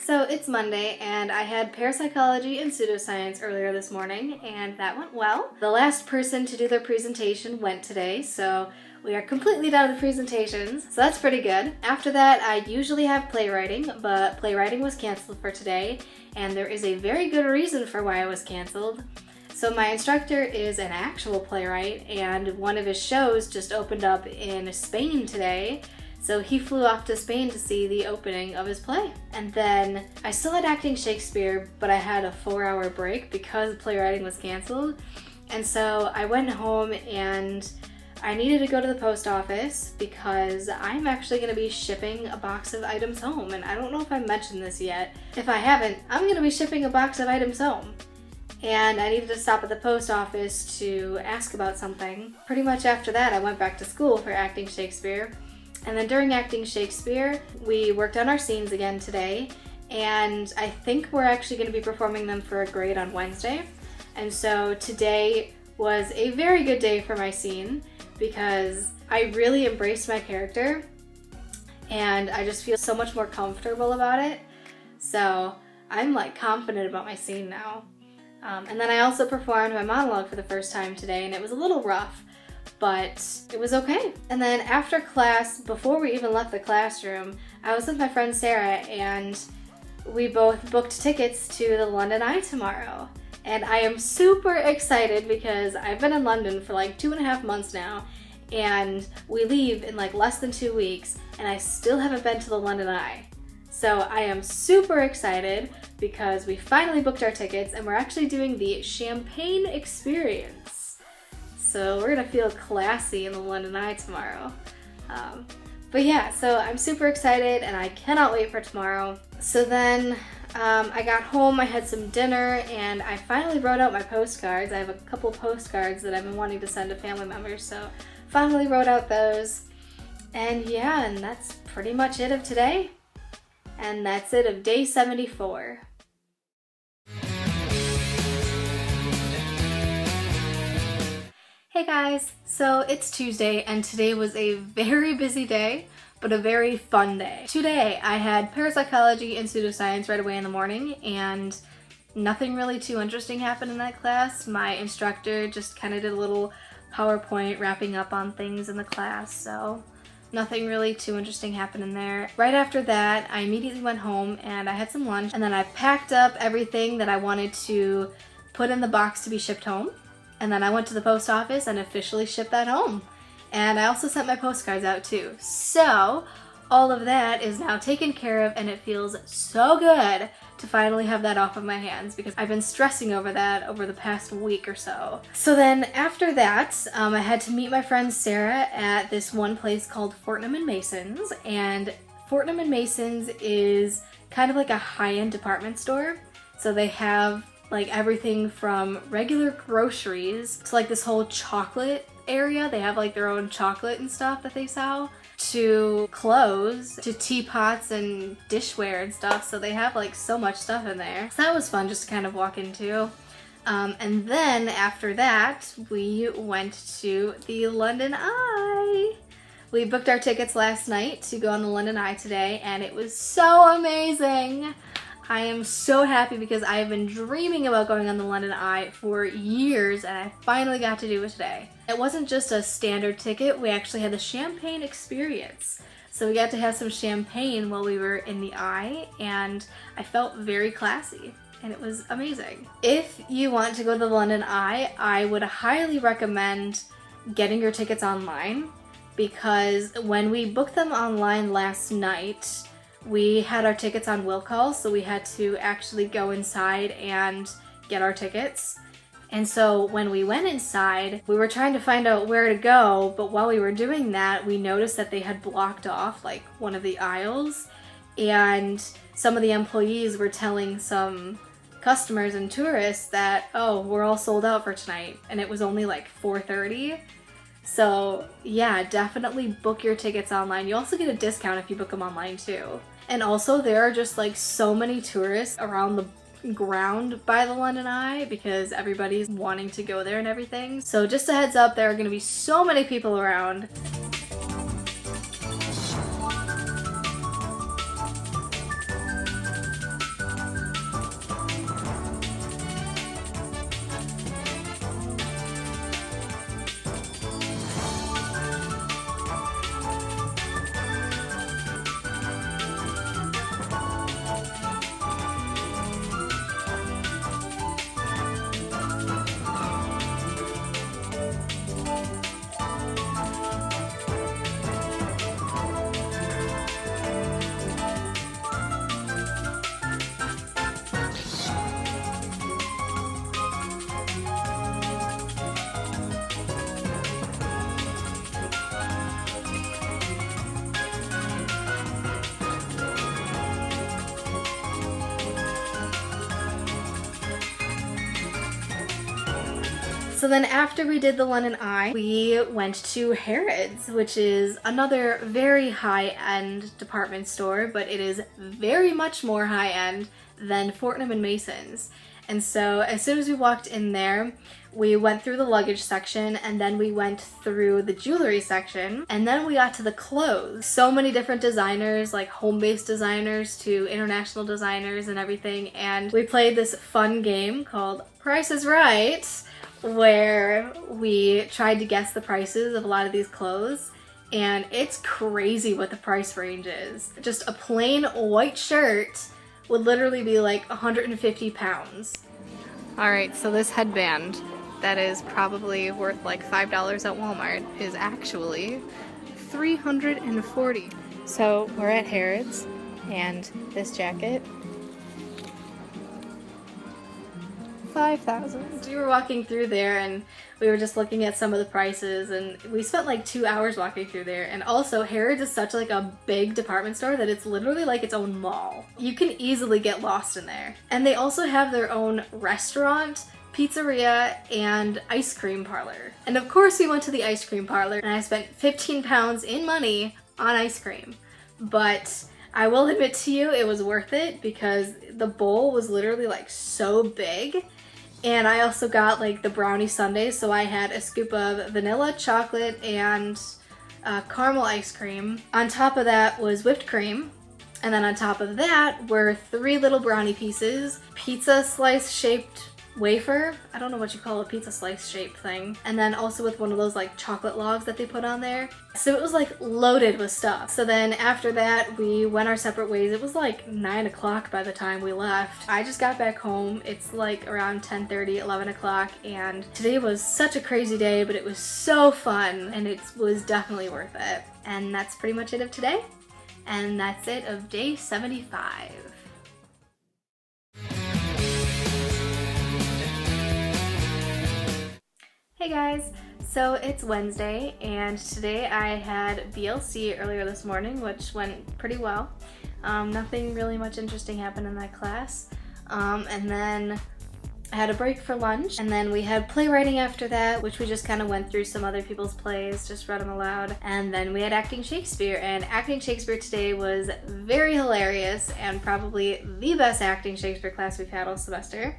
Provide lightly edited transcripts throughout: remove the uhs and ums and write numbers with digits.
So it's Monday and I had parapsychology and pseudoscience earlier this morning and that went well. The last person to do their presentation went today, so we are completely done with presentations, so that's pretty good. After that, I usually have playwriting, but playwriting was canceled for today, and there is a very good reason for why it was canceled. So my instructor is an actual playwright, and one of his shows just opened up in Spain today, so he flew off to Spain to see the opening of his play. And then I still had acting Shakespeare, but I had a 4-hour break because playwriting was canceled, and so I went home and I needed to go to the post office because I'm actually going to be shipping a box of items home, and I don't know if I mentioned this yet. If I haven't, I'm going to be shipping a box of items home. And I needed to stop at the post office to ask about something. Pretty much after that, I went back to school for acting Shakespeare. And then during acting Shakespeare, we worked on our scenes again today, and I think we're actually going to be performing them for a grade on Wednesday. And so today was a very good day for my scene, because I really embraced my character and I just feel so much more comfortable about it. So I'm like confident about my scene now. And then I also performed my monologue for the first time today, and it was a little rough, but it was okay. And then after class, before we even left the classroom, I was with my friend Sarah and we both booked tickets to the London Eye tomorrow. And I am super excited because I've been in London for like 2.5 months now, and we leave in like less than 2 weeks, and I still haven't been to the London Eye. So I am super excited because we finally booked our tickets and we're actually doing the champagne experience. So we're gonna feel classy in the London Eye tomorrow. But yeah, so I'm super excited and I cannot wait for tomorrow. So then I got home, I had some dinner, and I finally wrote out my postcards. I have a couple postcards that I've been wanting to send to family members, so finally wrote out those. And yeah, and that's pretty much it of today. And that's it of day 74. Hey guys, so it's Tuesday and today was a very busy day, but a very fun day. Today I had parapsychology and pseudoscience right away in the morning, and nothing really too interesting happened in that class. My instructor just kind of did a little PowerPoint wrapping up on things in the class, so nothing really too interesting happened in there. Right after that, I immediately went home and I had some lunch, and then I packed up everything that I wanted to put in the box to be shipped home. And then I went to the post office and officially shipped that home. And I also sent my postcards out too. So all of that is now taken care of, and it feels so good to finally have that off of my hands because I've been stressing over that over the past week or so. So then after that, I had to meet my friend Sarah at this one place called Fortnum & Mason's. And Fortnum & Mason's is kind of like a high-end department store. So they have like everything from regular groceries to like this whole chocolate area. They have like their own chocolate and stuff that they sell, to clothes, to teapots and dishware and stuff. So they have like so much stuff in there. So that was fun just to kind of walk into. And then after that, we went to the London Eye. We booked our tickets last night to go on the London Eye today, and it was so amazing. I am so happy because I have been dreaming about going on the London Eye for years, and I finally got to do it today. It wasn't just a standard ticket, we actually had the champagne experience. So we got to have some champagne while we were in the Eye, and I felt very classy, and it was amazing. If you want to go to the London Eye, I would highly recommend getting your tickets online, because when we booked them online last night, we had our tickets on will call, so we had to actually go inside and get our tickets. And so when we went inside, we were trying to find out where to go, but while we were doing that, we noticed that they had blocked off like one of the aisles, and some of the employees were telling some customers and tourists that, oh, we're all sold out for tonight, and it was only like 4:30. So yeah, definitely book your tickets online. You also get a discount if you book them online too. And also there are just like so many tourists around the ground by the London Eye because everybody's wanting to go there and everything. So just a heads up, there are going to be so many people around. So then after we did the London Eye, we went to Harrods, which is another very high-end department store, but it is very much more high-end than Fortnum and Mason's. And so as soon as we walked in there, we went through the luggage section, and then we went through the jewelry section, and then we got to the clothes. So many different designers, like home-based designers to international designers and everything, and we played this fun game called Price is Right, where we tried to guess the prices of a lot of these clothes, and it's crazy what the price range is. Just a plain white shirt would literally be like 150 pounds. Alright, so this headband that is probably worth like $5 at Walmart is actually $340. So we're at Harrods, and this jacket, $5,000. We were walking through there and we were just looking at some of the prices, and we spent like 2 hours walking through there. And also Harrods is such like a big department store that it's literally like its own mall. You can easily get lost in there. And they also have their own restaurant, pizzeria, and ice cream parlor. And of course we went to the ice cream parlor, and I spent 15 pounds in money on ice cream. But I will admit to you, it was worth it because the bowl was literally like so big. And I also got like the brownie sundae, so I had a scoop of vanilla, chocolate, and caramel ice cream. On top of that was whipped cream. And then on top of that were 3 little brownie pieces, pizza slice shaped wafer, I don't know what you call a pizza slice shaped thing, and then also with one of those like chocolate logs that they put on there. So it was like loaded with stuff. So then after that we went our separate ways. It was like 9 o'clock by the time we left. I just got back home. It's like around 10:30, 11 o'clock, and today was such a crazy day, but it was so fun and it was definitely worth it. And that's pretty much it of today, and that's it of day 75. Hey guys, so it's Wednesday, and today I had BLC earlier this morning, which went pretty well. Nothing really much interesting happened in that class. And then I had a break for lunch, and then we had playwriting after that, which we just kind of went through some other people's plays, just read them aloud. And then we had acting Shakespeare, and acting Shakespeare today was very hilarious and probably the best acting Shakespeare class we've had all semester.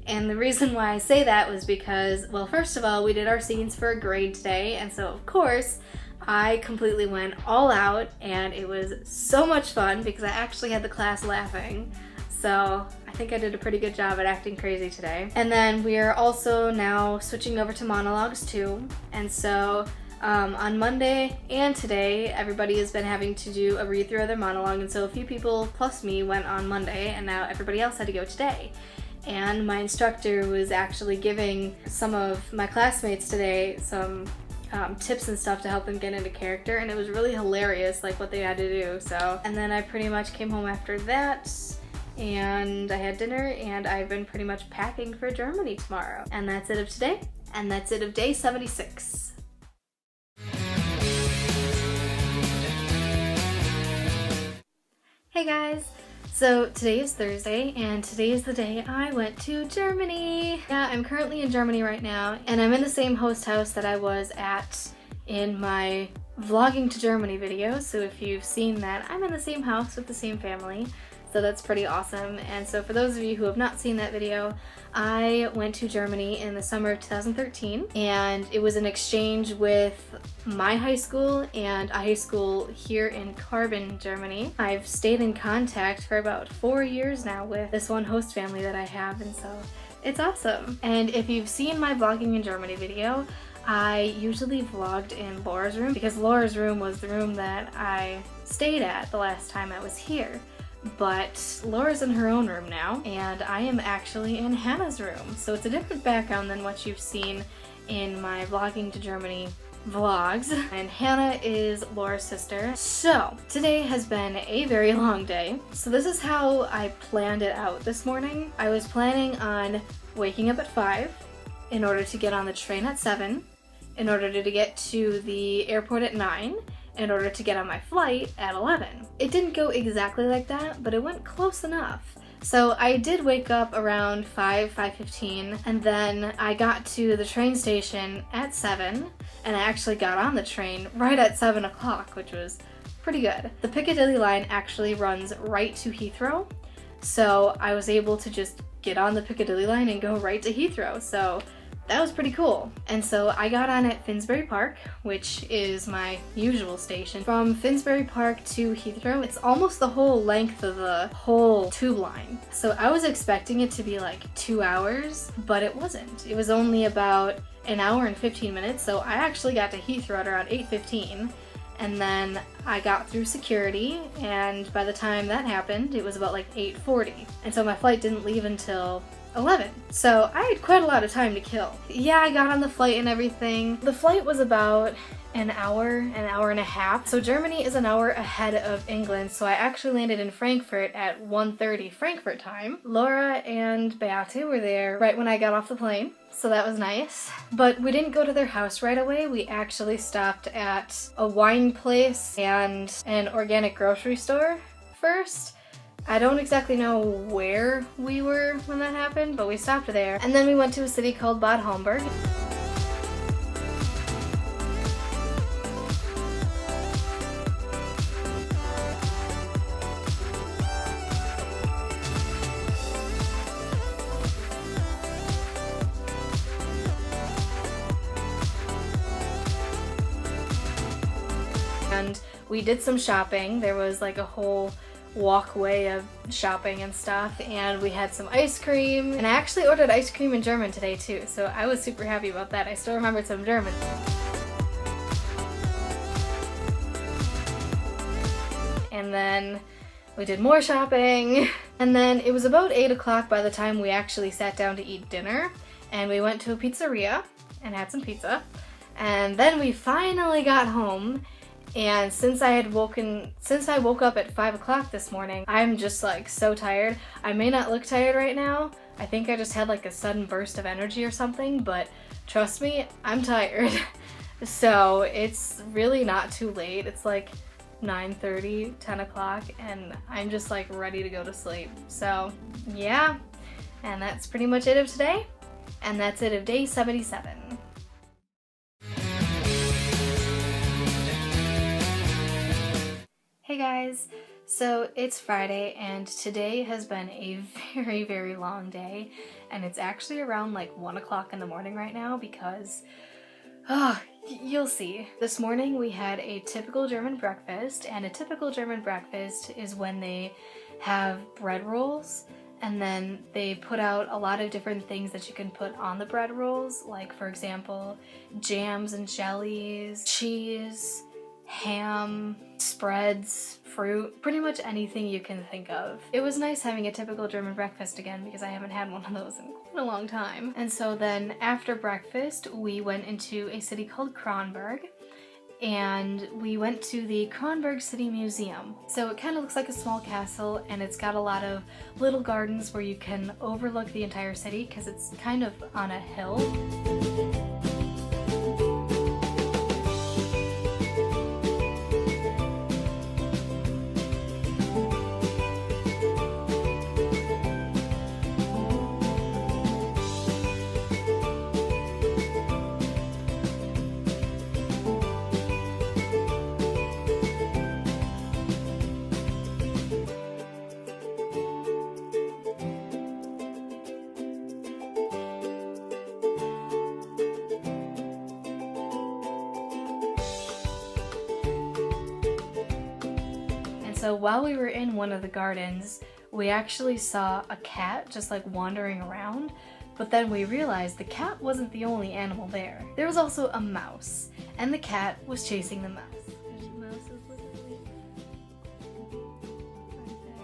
And the reason why I say that was because, well, first of all, we did our scenes for a grade today, and so of course I completely went all out, and it was so much fun because I actually had the class laughing. So I think I did a pretty good job at acting crazy today. And then we are also now switching over to monologues too, and so on Monday and today, everybody has been having to do a read through of their monologue, and so a few people plus me went on Monday, and now everybody else had to go today. And my instructor was actually giving some of my classmates today some tips and stuff to help them get into character, and it was really hilarious, like what they had to do. So, and then I pretty much came home after that, and I had dinner, and I've been pretty much packing for Germany tomorrow. And that's it of today, and that's it of day 76. Hey guys! So today is Thursday, and today is the day I went to Germany. Yeah, I'm currently in Germany right now, and I'm in the same host house that I was at in my vlogging to Germany video. So if you've seen that, I'm in the same house with the same family. So that's pretty awesome. And so for those of you who have not seen that video, I went to Germany in the summer of 2013, and it was an exchange with my high school and a high school here in Carbon, Germany. I've stayed in contact for about 4 years now with this one host family that I have, and so it's awesome. And if you've seen my vlogging in Germany video, I usually vlogged in Laura's room because Laura's room was the room that I stayed at the last time I was here. But Laura's in her own room now, and I am actually in Hannah's room. So it's a different background than what you've seen in my vlogging to Germany vlogs. And Hannah is Laura's sister. So today has been a very long day. So this is how I planned it out this morning. I was planning on waking up at 5 in order to get on the train at 7, in order to get to the airport at 9, in order to get on my flight at 11. It didn't go exactly like that, but it went close enough. So I did wake up around 5:15, and then I got to the train station at 7, and I actually got on the train right at 7 o'clock, which was pretty good. The Piccadilly line actually runs right to Heathrow, so I was able to just get on the Piccadilly line and go right to Heathrow, so that was pretty cool. And so I got on at Finsbury Park, which is my usual station. From Finsbury Park to Heathrow, it's almost the whole length of the whole tube line. So I was expecting it to be like 2 hours, but it wasn't. It was only about an hour and 15 minutes, so I actually got to Heathrow at around 8:15. And then I got through security, and by the time that happened, it was about like 8:40. And so my flight didn't leave until 11. So I had quite a lot of time to kill. Yeah, I got on the flight and everything. The flight was about an hour and a half. So Germany is an hour ahead of England, so I actually landed in Frankfurt at 1:30 Frankfurt time. Laura and Beate were there right when I got off the plane, so that was nice. But we didn't go to their house right away. We actually stopped at a wine place and an organic grocery store first. I don't exactly know where we were when that happened, but we stopped there. And then we went to a city called Bad Homburg. And we did some shopping. There was like a whole walkway of shopping and stuff, and we had some ice cream, and I actually ordered ice cream in German today too, so I was super happy about that. I still remembered some German. And then we did more shopping, and then it was about 8 o'clock by the time we actually sat down to eat dinner, and we went to a pizzeria and had some pizza, and then we finally got home. And since I woke up at 5 o'clock this morning, I'm just like so tired. I may not look tired right now. I think I just had like a sudden burst of energy or something, but trust me, I'm tired. So it's really not too late. It's like 9:30, 10 o'clock, and I'm just like ready to go to sleep. So yeah, and that's pretty much it of today. And that's it of day 77. Hey guys, so it's Friday and today has been a very long day, and it's actually around like 1 o'clock in the morning right now because, you'll see. This morning we had a typical German breakfast, and a typical German breakfast is when they have bread rolls and then they put out a lot of different things that you can put on the bread rolls, like for example, jams and jellies, cheese, ham, spreads, fruit, pretty much anything you can think of. It was nice having a typical German breakfast again because I haven't had one of those in quite a long time. And so then after breakfast, we went into a city called Kronberg, and we went to the Kronberg City Museum. So it kind of looks like a small castle, and it's got a lot of little gardens where you can overlook the entire city because it's kind of on a hill. So while we were in one of the gardens, we actually saw a cat just like wandering around, but then we realized the cat wasn't the only animal there. There was also a mouse, and the cat was chasing the mouse. There's the mouse's little leaf. Right there.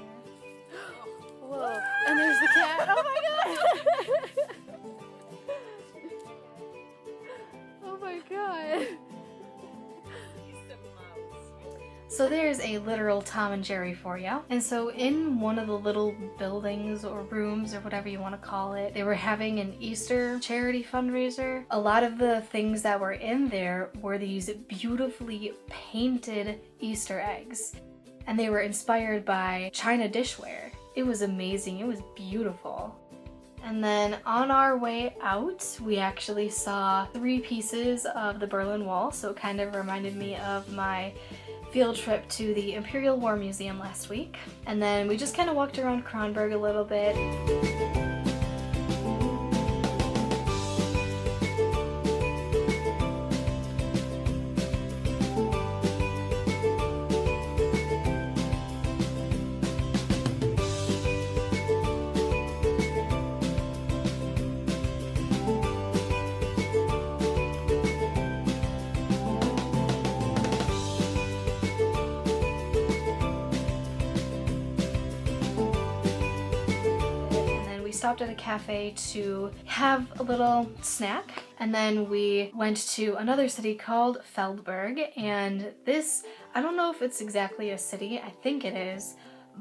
Whoa, and there's the cat. Oh my god! Oh my god. So there's a literal Tom and Jerry for you. And so in one of the little buildings or rooms or whatever you want to call it, they were having an Easter charity fundraiser. A lot of the things that were in there were these beautifully painted Easter eggs. And they were inspired by China dishware. It was amazing. It was beautiful. And then on our way out, we actually saw 3 pieces of the Berlin Wall, so it kind of reminded me of my field trip to the Imperial War Museum last week. And then we just kind of walked around Kronberg a little bit. Stopped at a cafe to have a little snack, and then we went to another city called Feldberg, and this, I don't know if it's exactly a city, I think it is,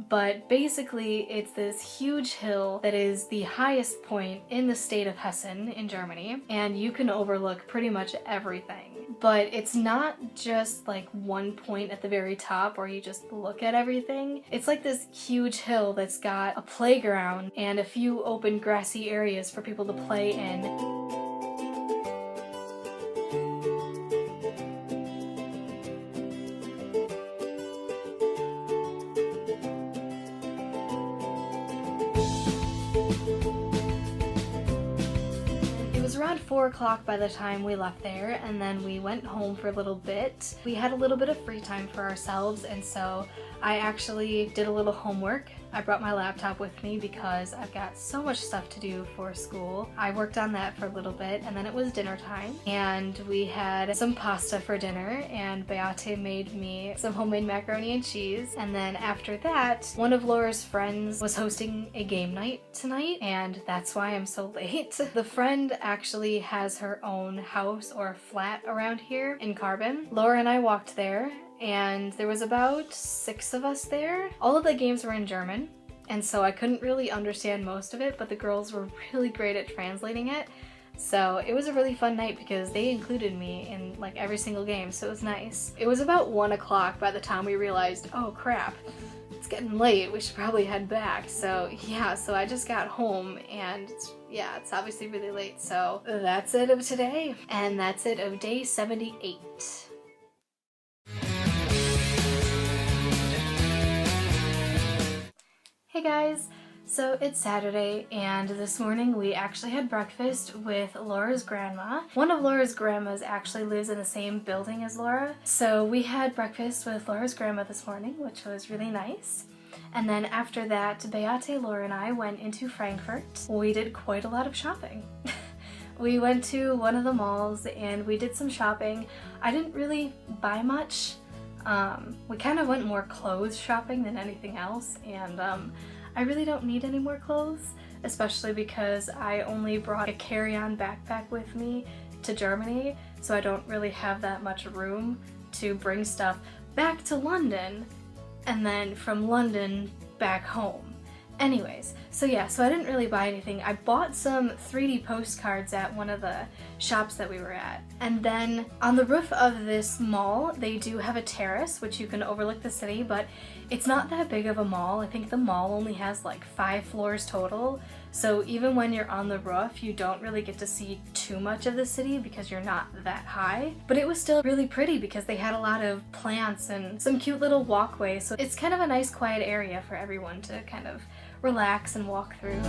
but basically it's this huge hill that is the highest point in the state of Hessen in Germany, and you can overlook pretty much everything. But it's not just like one point at the very top where you just look at everything. It's like this huge hill that's got a playground and a few open grassy areas for people to play in. Around 4 o'clock by the time we left there, and then we went home for a little bit. We had a little bit of free time for ourselves, and so I actually did a little homework. I brought my laptop with me because I've got so much stuff to do for school. I worked on that for a little bit, and then it was dinner time, and we had some pasta for dinner, and Beate made me some homemade macaroni and cheese. And then after that, one of Laura's friends was hosting a game night tonight, and that's why I'm so late. The friend actually has her own house or flat around here in Carbon. Laura and I walked there, and there was about 6 of us there. All of the games were in German, and so I couldn't really understand most of it, but the girls were really great at translating it. So it was a really fun night because they included me in like every single game, so it was nice. It was about 1 o'clock by the time we realized, oh crap, it's getting late, we should probably head back. So yeah, so I just got home, and yeah, it's obviously really late. So that's it of today, and that's it of day 78. Hey guys! So it's Saturday, and this morning we actually had breakfast with Laura's grandma. One of Laura's grandmas actually lives in the same building as Laura, so we had breakfast with Laura's grandma this morning, which was really nice. And then after that, Beate, Laura, and I went into Frankfurt. We did quite a lot of shopping. We went to one of the malls and we did some shopping. I didn't really buy much. We kind of went more clothes shopping than anything else, and I really don't need any more clothes, especially because I only brought a carry-on backpack with me to Germany, so I don't really have that much room to bring stuff back to London and then from London back home. Anyways, so yeah, so I didn't really buy anything. I bought some 3D postcards at one of the shops that we were at. And then on the roof of this mall, they do have a terrace, which you can overlook the city, but it's not that big of a mall. I think the mall only has like 5 floors total. So even when you're on the roof, you don't really get to see too much of the city because you're not that high. But it was still really pretty because they had a lot of plants and some cute little walkways. So it's kind of a nice quiet area for everyone to kind of relax and walk through.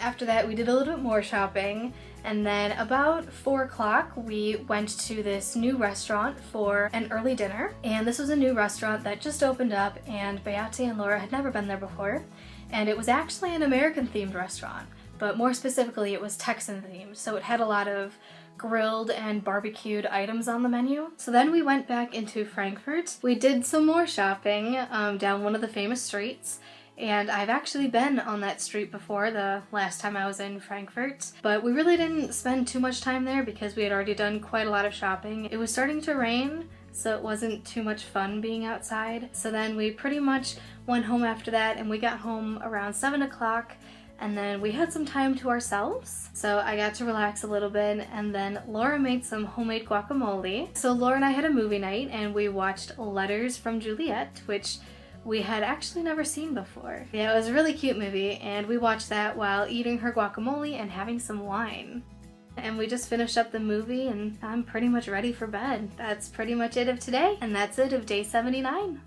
After that, we did a little bit more shopping, and then about 4 o'clock we went to this new restaurant for an early dinner. And this was a new restaurant that just opened up, and Beate and Laura had never been there before, and it was actually an American themed restaurant, but more specifically it was Texan themed, so it had a lot of grilled and barbecued items on the menu. So then we went back into Frankfurt. We did some more shopping down one of the famous streets. And I've actually been on that street before the last time I was in Frankfurt, but we really didn't spend too much time there because we had already done quite a lot of shopping. It was starting to rain, so it wasn't too much fun being outside. So then we pretty much went home after that, and we got home around 7 o'clock, and then we had some time to ourselves. So I got to relax a little bit, and then Laura made some homemade guacamole. So Laura and I had a movie night and we watched Letters from Juliet, which we had actually never seen before. Yeah, it was a really cute movie, and we watched that while eating her guacamole and having some wine. And we just finished up the movie and I'm pretty much ready for bed. That's pretty much it of today, and that's it of day 79.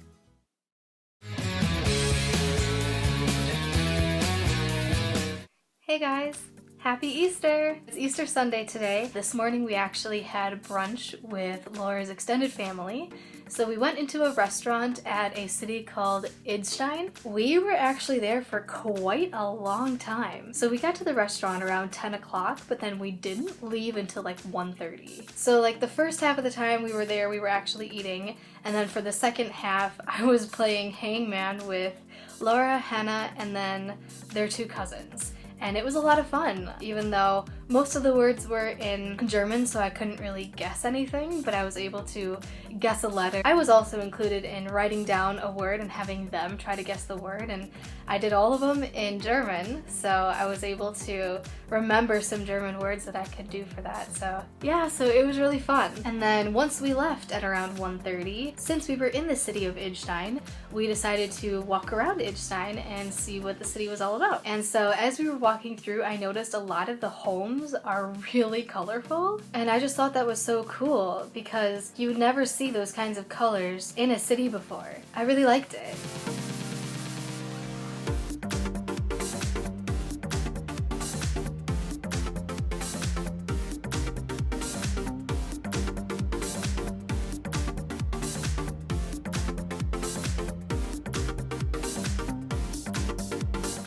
Hey guys! Happy Easter! It's Easter Sunday today. This morning we actually had brunch with Laura's extended family. So we went into a restaurant at a city called Idstein. We were actually there for quite a long time. So we got to the restaurant around 10 o'clock, but then we didn't leave until like 1:30. So like the first half of the time we were there, we were actually eating. And then for the second half, I was playing Hangman with Laura, Hannah, and then their two cousins. And it was a lot of fun, even though most of the words were in German, so I couldn't really guess anything, but I was able to guess a letter. I was also included in writing down a word and having them try to guess the word, and I did all of them in German, so I was able to remember some German words that I could do for that. So yeah, so it was really fun. And then once we left at around 1:30, since we were in the city of Idstein, we decided to walk around Idstein and see what the city was all about. And so as we were walking through, I noticed a lot of the homes are really colorful, and I just thought that was so cool because you would never see those kinds of colors in a city before. I really liked it.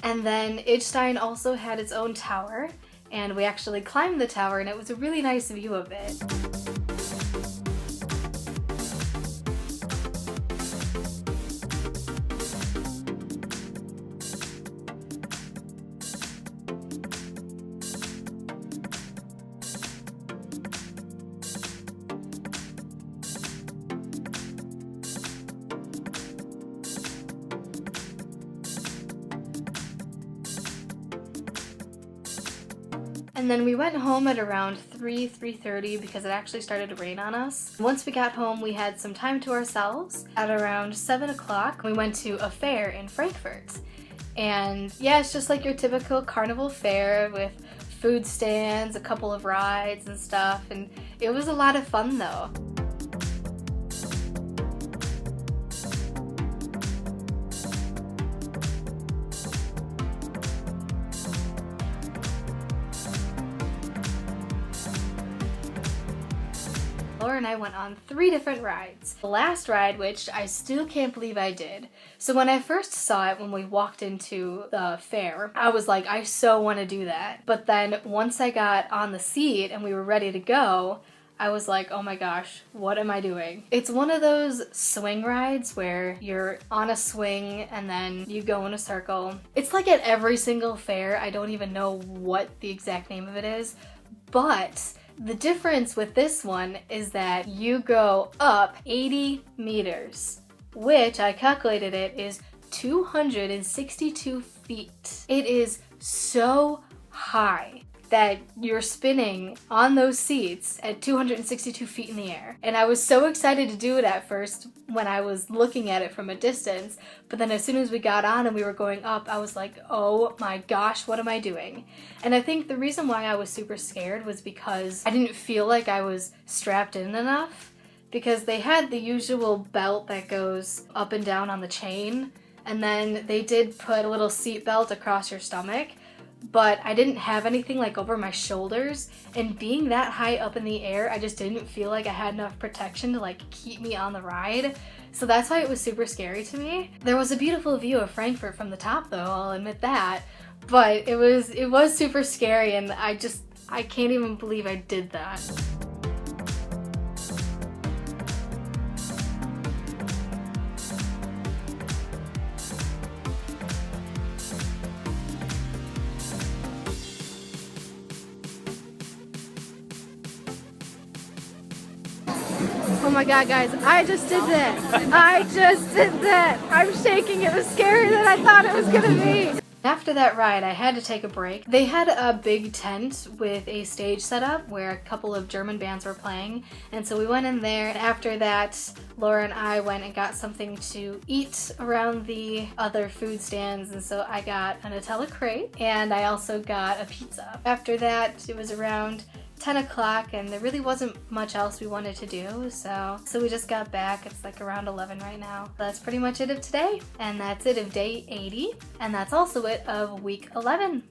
And then Idstein also had its own tower, and we actually climbed the tower, and it was a really nice view of it. And then we went home at around 3:30 because it actually started to rain on us. Once we got home, we had some time to ourselves. At around 7 o'clock, we went to a fair in Frankfurt. And yeah, it's just like your typical carnival fair with food stands, a couple of rides and stuff, and it was a lot of fun though. Laura and I went on 3 different rides. The last ride, which I still can't believe I did. So when I first saw it, when we walked into the fair, I was like, I so want to do that. But then once I got on the seat and we were ready to go, I was like, oh my gosh, what am I doing? It's one of those swing rides where you're on a swing and then you go in a circle. It's like at every single fair. I don't even know what the exact name of it is, but the difference with this one is that you go up 80 meters, which I calculated it is 262 feet. It is so high that you're spinning on those seats at 262 feet in the air. And I was so excited to do it at first when I was looking at it from a distance, but then as soon as we got on and we were going up, I was like, oh my gosh, what am I doing? And I think the reason why I was super scared was because I didn't feel like I was strapped in enough, because they had the usual belt that goes up and down on the chain, and then they did put a little seat belt across your stomach, but I didn't have anything like over my shoulders, and being that high up in the air, I just didn't feel like I had enough protection to like keep me on the ride. So that's why it was super scary to me. There was a beautiful view of Frankfurt from the top though, I'll admit that, but it was super scary, and I can't even believe I did that. Oh my god, guys, I just did that. I'm shaking. It was scarier than I thought it was gonna be. After that ride, I had to take a break. They had a big tent with a stage set up where a couple of German bands were playing, and so we went in there. And after that, Laura and I went and got something to eat around the other food stands, and so I got a Nutella crate and I also got a pizza. After that, it was around 10 o'clock and there really wasn't much else we wanted to do, so we just got back. It's like around 11 right now. That's pretty much it of today, and that's it of day 80, and that's also it of week 11.